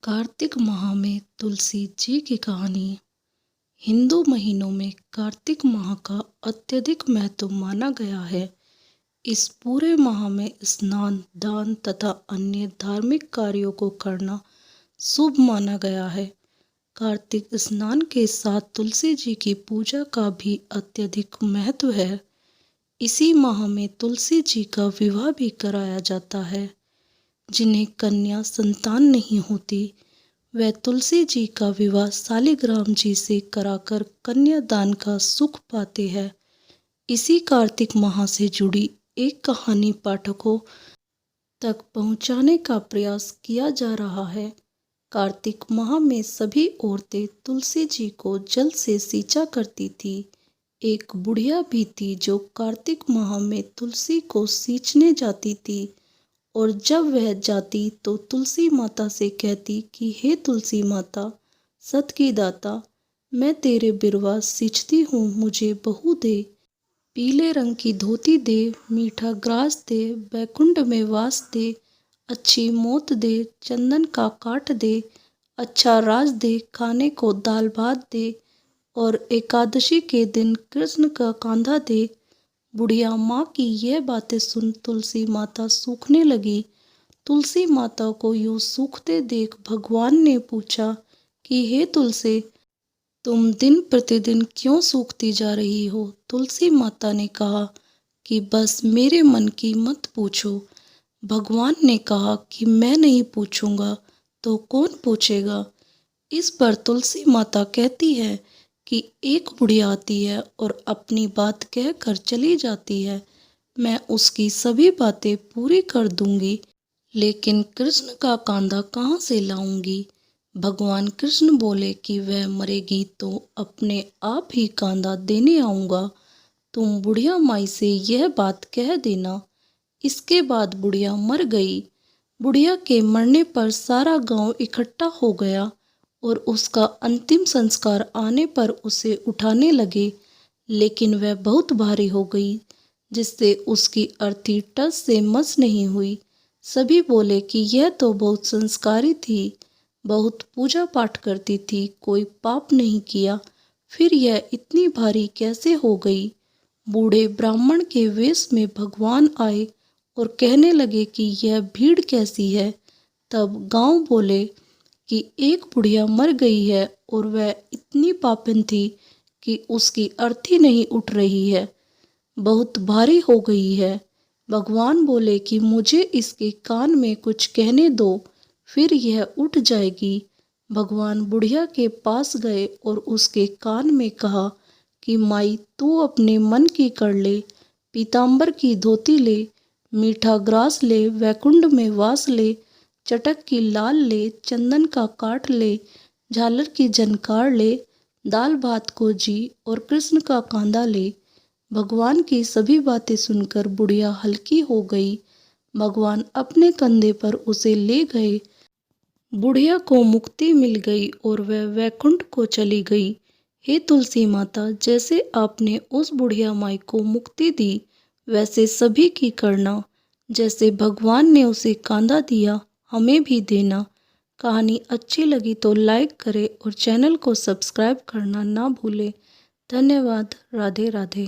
कार्तिक माह में तुलसी जी की कहानी। हिंदू महीनों में कार्तिक माह का अत्यधिक महत्व माना गया है। इस पूरे माह में स्नान, दान तथा अन्य धार्मिक कार्यों को करना शुभ माना गया है। कार्तिक स्नान के साथ तुलसी जी की पूजा का भी अत्यधिक महत्व है। इसी माह में तुलसी जी का विवाह भी कराया जाता है। जिन्हें कन्या संतान नहीं होती, वह तुलसी जी का विवाह शालिग्राम जी से कराकर कन्यादान का सुख पाते हैं। इसी कार्तिक माह से जुड़ी एक कहानी पाठकों तक पहुंचाने का प्रयास किया जा रहा है। कार्तिक माह में सभी औरतें तुलसी जी को जल से सींचा करती थी। एक बुढ़िया भी थी जो कार्तिक माह में तुलसी को सींचने जाती थी, और जब वह जाती तो तुलसी माता से कहती कि हे तुलसी माता, सत की दाता, मैं तेरे बिरवा सींचती हूँ, मुझे बहू दे। पीले रंग की धोती दे, मीठा ग्रास दे, बैकुंठ में वास दे, अच्छी मौत दे, चंदन का काठ दे, अच्छा राज दे, खाने को दाल भात दे, और एकादशी के दिन कृष्ण का कांधा दे। बुढ़िया माँ की यह बातें सुन तुलसी माता सूखने लगी। तुलसी माता को यूं सूखते देख भगवान ने पूछा कि हे तुलसी, तुम दिन प्रतिदिन क्यों सूखती जा रही हो? तुलसी माता ने कहा कि बस मेरे मन की मत पूछो। भगवान ने कहा कि मैं नहीं पूछूंगा तो कौन पूछेगा? इस पर तुलसी माता कहती है कि एक बुढ़िया आती है और अपनी बात कहकर चली जाती है। मैं उसकी सभी बातें पूरी कर दूंगी, लेकिन कृष्ण का कांधा कहाँ से लाऊंगी? भगवान कृष्ण बोले कि वह मरेगी तो अपने आप ही कांधा देने आऊंगा। तुम बुढ़िया माई से यह बात कह देना। इसके बाद बुढ़िया मर गई। बुढ़िया के मरने पर सारा गांव इकट्ठा हो गया और उसका अंतिम संस्कार आने पर उसे उठाने लगे, लेकिन वह बहुत भारी हो गई, जिससे उसकी अर्थी टस से मस नहीं हुई। सभी बोले कि यह तो बहुत संस्कारी थी, बहुत पूजा पाठ करती थी, कोई पाप नहीं किया, फिर यह इतनी भारी कैसे हो गई? बूढ़े ब्राह्मण के वेश में भगवान आए और कहने लगे कि यह भीड़ कैसी है? तब गांव बोले कि एक बुढ़िया मर गई है और वह इतनी पापिन थी कि उसकी अर्थी नहीं उठ रही है, बहुत भारी हो गई है। भगवान बोले कि मुझे इसके कान में कुछ कहने दो, फिर यह उठ जाएगी। भगवान बुढ़िया के पास गए और उसके कान में कहा कि माई, तू अपने मन की कर ले, पीतांबर की धोती ले, मीठा ग्रास ले, वैकुंठ में वास ले, चटक की लाल ले, चंदन का काठ ले, झालर की झनकार ले, दाल भात को जी और कृष्ण का कांधा ले। भगवान की सभी बातें सुनकर बुढ़िया हल्की हो गई। भगवान अपने कंधे पर उसे ले गए। बुढ़िया को मुक्ति मिल गई और वह वैकुंठ को चली गई। हे तुलसी माता, जैसे आपने उस बुढ़िया माई को मुक्ति दी, वैसे सभी की करना। जैसे भगवान ने उसे कांधा दिया, हमें भी देना। कहानी अच्छी लगी तो लाइक करें और चैनल को सब्सक्राइब करना ना भूलें। धन्यवाद। राधे राधे।